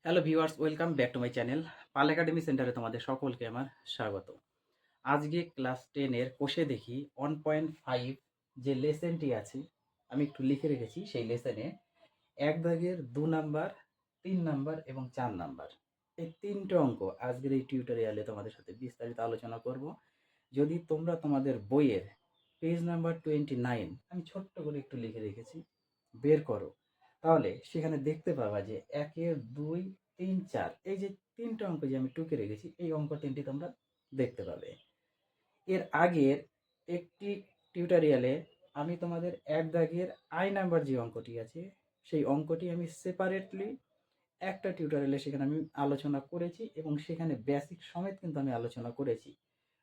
Hello viewers, welcome back to my channel. Pal academy সেন্টারে তোমাদের সকলকে আমার স্বাগত। আজকে ক্লাস 10 এর কোষে দেখি 1.5 যে লেসেনটি আছে, আমি একটু লিখে রেখেছি। সেই লেসেনে ১ দাগের ২ নাম্বার, ৩ নাম্বার এবং ৪ নাম্বার, এই ৩টে অঙ্ক আজকের এই টিউটোরিয়ালে তোমাদের সাথে বিস্তারিত আলোচনা করব। যদি তোমরা তোমাদের বইয়ের পেজ নাম্বার 29, আমি ছোট্ট করে একটু লিখে রেখেছি, বের করো, তাহলে সেখানে দেখতে পাবা যে ১, ২, ৩, ৪ এই যে ৩টে অঙ্ক যে আমি টুকে রেখেছি, এই অঙ্ক ৩টি তোমরা দেখতে পাবে। এর আগের একটি টিউটোরিয়ালে আমি তোমাদের ১ দাগের আই নাম্বার যে অঙ্কটি আছে, সেই অঙ্কটি আমি সেপারেটলি একটা টিউটোরিয়ালে সেখানে আমি আলোচনা করেছি এবং সেখানে বেসিক সমেত কিন্তু আমি আলোচনা করেছি।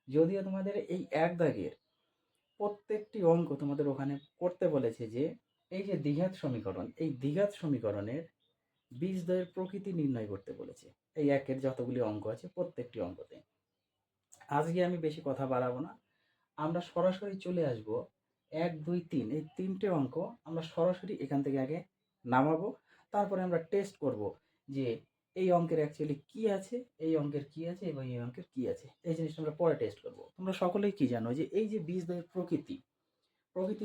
যদিও তোমাদের এই ১ দাগের প্রত্যেকটি অঙ্ক তোমাদের ওখানে করতে বলেছে যে এই যে দ্বিঘাত সমীকরণ, এই দ্বিঘাত সমীকরণের বীজদ্বয়ের প্রকৃতি নির্ণয় করতে বলেছে। এই একের যতগুলি অঙ্ক আছে প্রত্যেকটি অঙ্কতে। আজকে আমি বেশি কথা বাড়াবো না, আমরা সরাসরি চলে আসব ১, ২, ৩ এই ৩টে অঙ্ক আমরা সরাসরি এখান থেকে আগে নামাবো। তারপরে আমরা টেস্ট করব যে এই অঙ্কের অ্যাকচুয়ালি কী আছে, এই অঙ্কের কী আছে এবং এই অঙ্কের কী আছে, এই জিনিসটা আমরা পরে টেস্ট করব। তোমরা সকলেই কি জানো যে এই যে বীজদ্বয়ের প্রকৃতি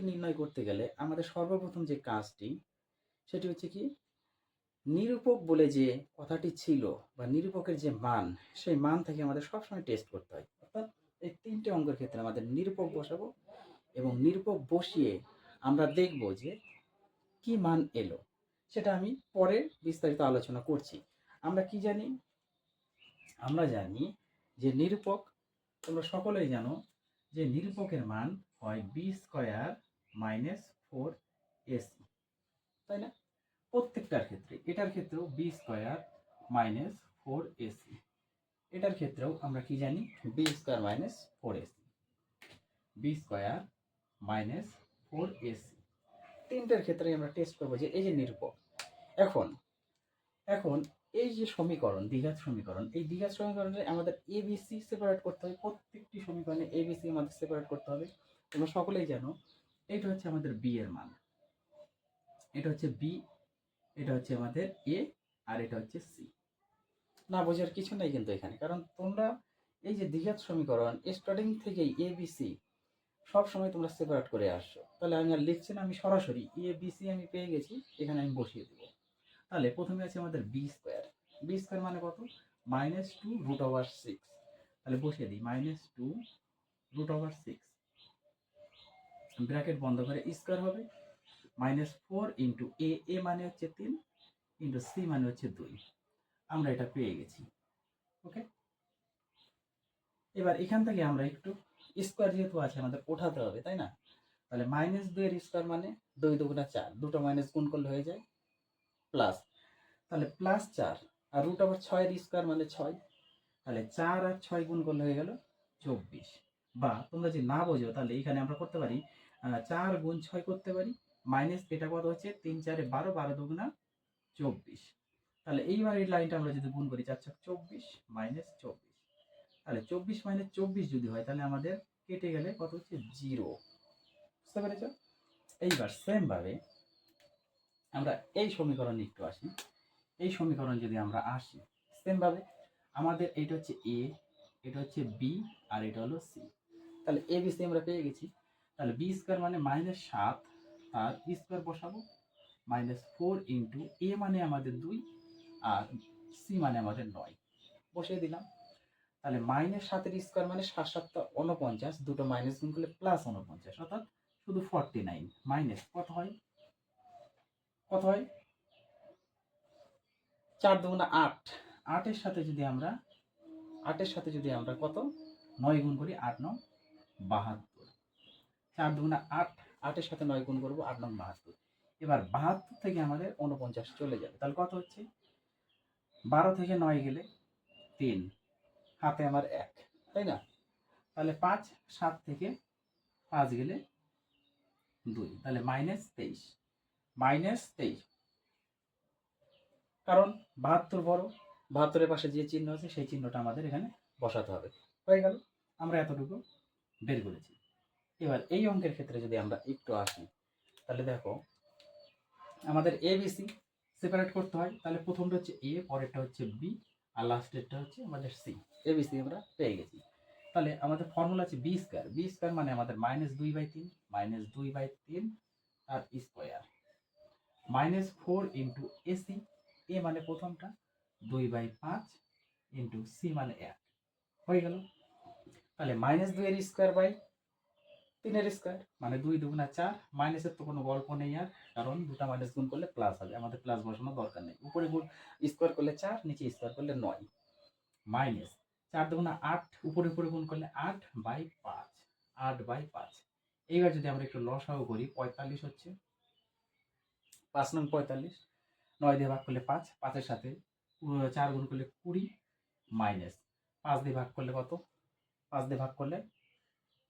নির্ণয় করতে গেলে আমাদের সর্বপ্রথম যে কাজটি, সেটি হচ্ছে কি, নিরূপক বলে যে কথাটি ছিল বা নিরূপকের যে মান, সেই মান থেকে আমাদের সবসময় টেস্ট করতে হয়। অর্থাৎ এই ৩টে অঙ্কের ক্ষেত্রে আমাদের নিরূপক বসাবো এবং নিরূপক বসিয়ে আমরা দেখব যে কি মান এলো। সেটা আমি পরে বিস্তারিত আলোচনা করছি। আমরা কি জানি? আমরা জানি যে নিরূপক, তোমরা সকলেই জানো যে নিরূপকের মান হয় b² - 4ac, তাই না? প্রত্যেকটার ক্ষেত্রে, এটার ক্ষেত্রেও b² - 4ac, এটার ক্ষেত্রেও আমরা কি জানি, b² - 4ac, b² - 4ac। তিনটার ক্ষেত্রে আমরা টেস্ট করবো যে এই যে নিরূপক। এখন এখন এই যে সমীকরণ, দ্বিঘাত সমীকরণ, এই দ্বিঘাত সমীকরণে আমাদের এবিসি সেপারেট করতে হবে। প্রত্যেকটি সমীকরণে এবিসি আমাদের সেপারেট করতে হবে। তোমরা সকলেই জানো এইটা হচ্ছে আমাদের বি এর মান, এটা হচ্ছে বি, এটা হচ্ছে আমাদের এ, আর এটা হচ্ছে সি। না বোঝার কিছু নাই কিন্তু এখানে, কারণ তোমরা এই যে দ্বিঘাত সমীকরণ স্টার্টিং থেকেই এ বি সি সব সময় তোমরা সেপারেট করে আসছো। তাহলে আমি আর লিখছি না, আমি সরাসরি এ বি সি আমি পেয়ে গেছি, এখানে আমি বসিয়ে দেবো। তাহলে প্রথমে আছে আমাদের b², b² মানে কত, -2√6। তাহলে বসিয়ে দিই -2√6, ব্র্যাকেট বন্ধ করে স্কোয়ার হবে -4 ইন্টু এ মানে হচ্ছে 3 ইন্টু সি মানে হচ্ছে 2। আমরা এটা পেয়ে গেছি। ওকে, এবার এখান থেকে আমরা একটু স্কোয়ার যেহেতু আছে আমাদের ওঠাতে হবে, তাই না? তাহলে -2 এর স্কোয়ার মানে 2 2 4, দুটো মাইনাস গুণ করলে হয়ে যায় প্লাস, তাহলে +4 আর √6 এর স্কোয়ার মানে 6, তাহলে 4 আর 6 গুণ করলে হয়ে গেল 24। বা তোমরা যদি না বোঝো তাহলে এখানে আমরা করতে পারি 4 গুণ 6 করতে পারি, মাইনাস এটা কত হচ্ছে 3 4 12, 12 দুগুণা 24। তাহলে এইবার এই লাইনটা আমরা যদি গুণ করি 4 4 24 -24, তাহলে 24 - 24 যদি হয় তাহলে আমাদের কেটে গেলে কত হচ্ছে 0। বুঝতে পেরেছ? এইবার সেম ভাবে আমরা এই সমীকরণে একটু আসি। এই সমীকরণ যদি আমরা আসি সেম ভাবে, আমাদের এটা হচ্ছে এ, এটা হচ্ছে বি, আর এটা হলো সি। তাহলে এ বি সি আমরা পেয়ে গেছি। তাহলে b² মানে -7, আর স্কোয়ার বসাবো -4 ইন্টু এ মানে আমাদের 2 আর সি মানে আমাদের 9, বসিয়ে দিলাম। তাহলে -7 এর স্কোয়ার মানে 7 7 49, দুটো মাইনাস গুণ করলে +49, অর্থাৎ শুধু 49 মাইনাস কত হয়, কত হয় 4 দুগুণা 8, 8 এর সাথে যদি আমরা 8 এর সাথে যদি আমরা কত 9 গুণ করি, 8 9 72, 4 দুগুণা 8, 8 এর সাথে 9 গুণ করবো, 8 9 72। এবার 72 থেকে আমাদের 49 চলে যাবে, তাহলে কত হচ্ছে 12 থেকে 9 গেলে 3, হাতে আমার 1, তাই না? তাহলে 5, 7 থেকে 5 গেলে 2, তাহলে -23, -23, কারণ 72 বড়, 72 এর পাশে যে চিহ্ন আছে সেই চিহ্নটা আমাদের এখানে বসাতে হবে। হয়ে গেল, আমরা এতটুকু বের করেছি। এবার এই অঙ্কের ক্ষেত্রে যদি আমরা একটু আসি, তাহলে দেখো আমাদের এবিসি সেপারেট করতে হয়, তাহলে প্রথমটা হচ্ছে এ, পরেরটা হচ্ছে বি, আর লাস্টেরটা হচ্ছে আমাদের সি। এবিসি আমরা পেয়ে গেছি। তাহলে আমাদের ফর্মুলা আছে বি স্কোয়ার। বি স্কোয়ার মানে আমাদের -2/3, -2/3 আর স্কোয়ার, -4 ইন্টু এসি। এ মানে প্রথমটা, 2/5 ইন্টু সি মানে 1, হয়ে গেল। তাহলে -2 এর স্কোয়ার বাই 3 এর স্কোয়ার মানে 2 2 4। মাইনাসের তো কোনো গল্প নেই আর, কারণ দুটা মাইনাস গুণ করলে প্লাস হবে, আমাদের প্লাস বসানোর দরকার নেই। উপরে গুণ স্কোয়ার করলে 4, নিচে স্কোয়ার করলে 9, মাইনাস 4 2 8, উপরে উপরে গুণ করলে 8/5, 8/5। এইবার যদি আমরা একটু লসাগু করি, 45 হচ্ছে 5 নং 45, 9 দিয়ে ভাগ করলে 5, 5-এর সাথে 4 গুণ করলে 20, মাইনাস 5 দিয়ে ভাগ করলে কত, 5 দিয়ে ভাগ করলে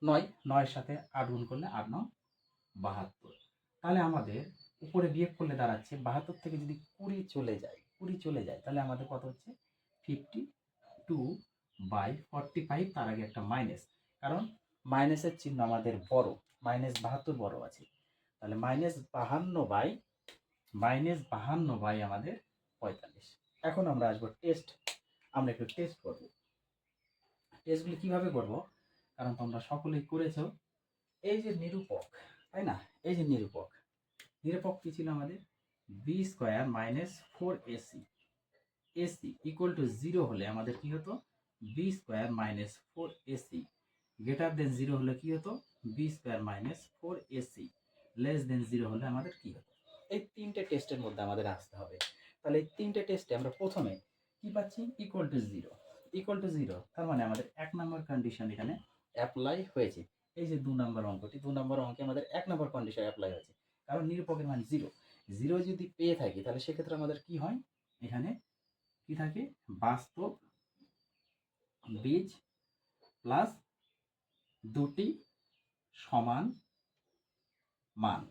9, 9-এর সাথে 8 গুণ করলে 8 9 72। তাহলে আমাদের উপরে বিয়োগ করলে দাঁড়াচ্ছে 72 থেকে যদি 20 চলে যায়, 20 চলে যায়, তাহলে আমাদের কত হচ্ছে 52/45। তার আগে একটা মাইনাস, কারণ মাইনাসের চিহ্ন আমাদের বড়, -72 বড় আছে। তাহলে -52/, আমাদের 45। এখন আমরা আসবো টেস্ট। আমরা একটু টেস্ট করব। টেস্টগুলো কিভাবে করব, কারণ তোমরা সকলেই করেছো। এই যে নিরূপক, তাই না, এই যে নিরূপক, নিরূপক কি ছিল আমাদের, B square -4ac। AC equal to 0 হলে আমাদের কি হতো, B square -4ac। Greater than 0 হলে কি হতো, B square -4ac। Less than 0 হলে আমাদের কি হতো। এই তিনটে টেস্টের মধ্যে আমাদের আসতে হবে। তাহলে এই তিনটে টেস্টে আমরা প্রথমে কি পাচ্ছি, ইকুয়াল টু 0। ইকুয়াল টু 0 তার মানে আমাদের 1 নম্বর কন্ডিশন এখানে অ্যাপ্লাই হয়েছে। এই যে 2 নম্বর অঙ্কটি, 2 নম্বর অঙ্কে আমাদের 1 নম্বর কন্ডিশন অ্যাপ্লাই হয়েছে, কারণ নিরূপকের মান 0। 0 যদি পেয়ে থাকি, তাহলে সেক্ষেত্রে আমাদের কি হয়, এখানে কি থাকে, বাস্তব বীজ প্লাস দুটি সমান মান,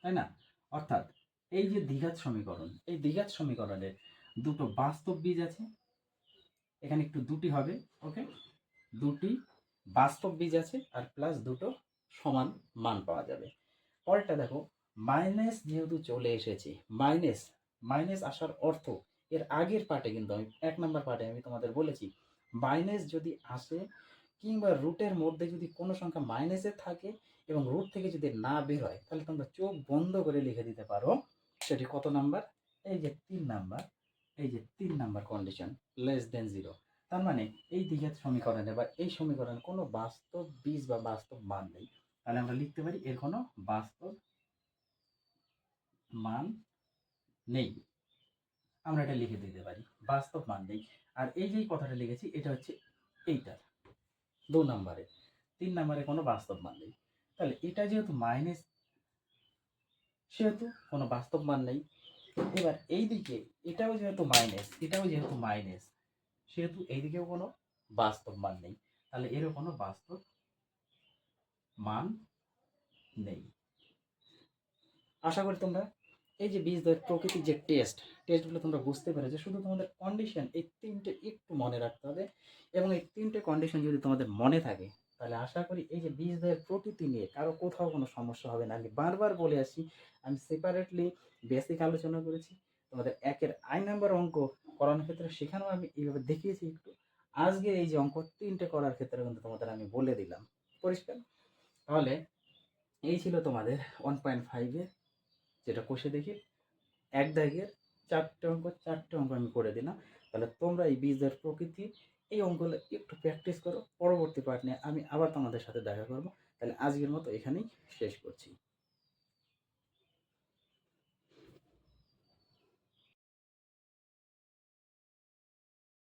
তাই না। অর্থাৎ এই যে দ্বিঘাত সমীকরণ, এই দ্বিঘাত সমীকরণের দুটো বাস্তব বীজ আছে, এখানে একটু দুটি হবে, ওকে, দুটি বাস্তব বীজ আছে, আর প্লাস দুটো সমান মান পাওয়া যাবে। পরেরটা দেখো, মাইনাস যেহেতু চলে এসেছে, মাইনাস মাইনাস আসার অর্থ, এর আগের পার্টে কিন্তু আমি 1 নম্বর পার্টে আমি তোমাদের বলেছি, মাইনাস যদি আসে কিংবা রুটের মধ্যে যদি কোনো সংখ্যা মাইনাসে থাকে এবং রুট থেকে যদি না বের হয়, তাহলে তোমরা চোখ বন্ধ করে লিখে দিতে পারো সেটি কত নাম্বার, এই যে 3 নাম্বার, এই যে 3 নাম্বার কন্ডিশন, লেস দেন 0। তার মানে এই দ্বিঘাত সমীকরণে বা এই সমীকরণে কোনো বাস্তব বীজ বা বাস্তব মান নেই। তাহলে আমরা লিখতে পারি এর কোনো বাস্তব মান নেই, আমরা এটা লিখে দিতে পারি, বাস্তব মান নেই। আর এই যে কথাটা লিখেছি এটা হচ্ছে এইটার 2 নম্বরে, 3 নম্বরে কোনো বাস্তব মান নেই। তাহলে এটা যেহেতু মাইনাস, সেহেতু কোনো বাস্তব মান নেই। এবার এই দিকে এটাও যেহেতু মাইনাস, এটাও যেহেতু মাইনাস, সেহেতু এইদিকেও কোনো বাস্তব মান নেই। তাহলে এরও কোনো বাস্তব মান নেই। আশা করি তোমরা এই যে বীজদ্বয়ের প্রকৃতির যে টেস্টগুলো তোমরা বুঝতে পেরেছো। শুধু তোমাদের কন্ডিশন এই তিনটে একটু মনে রাখতে হবে, এবং এই তিনটে কন্ডিশন যদি তোমাদের মনে থাকে, তাহলে আশা করি এই যে বীজদ্বয়ের প্রকৃতি নিয়ে কারো কোথাও কোনো সমস্যা হবে না। আমি বারবার বলে আসি, আমি সেপারেটলি বেসিক আলোচনা করেছি, তোমাদের 1-এর আই নাম্বার অঙ্ক করানোর ক্ষেত্রে সেখানেও আমি এইভাবে দেখিয়েছি একটু। আজকে এই যে অঙ্ক 3টে করার ক্ষেত্রে কিন্তু তোমাদের আমি বলে দিলাম, পরিষ্কার। তাহলে এই ছিল তোমাদের 1.5-এর যেটা কষে দেখি, এক দাগের 4টে অঙ্ক আমি করে দিলাম। তাহলে তোমরা এই বীজের প্রকৃতি এই অঙ্কগুলো একটু প্র্যাকটিস করো। পরবর্তী পার্ট নিয়ে আমি আবার তোমাদের সাথে দেখা করব। তাহলে আজকের মতো এখানেই শেষ করছি।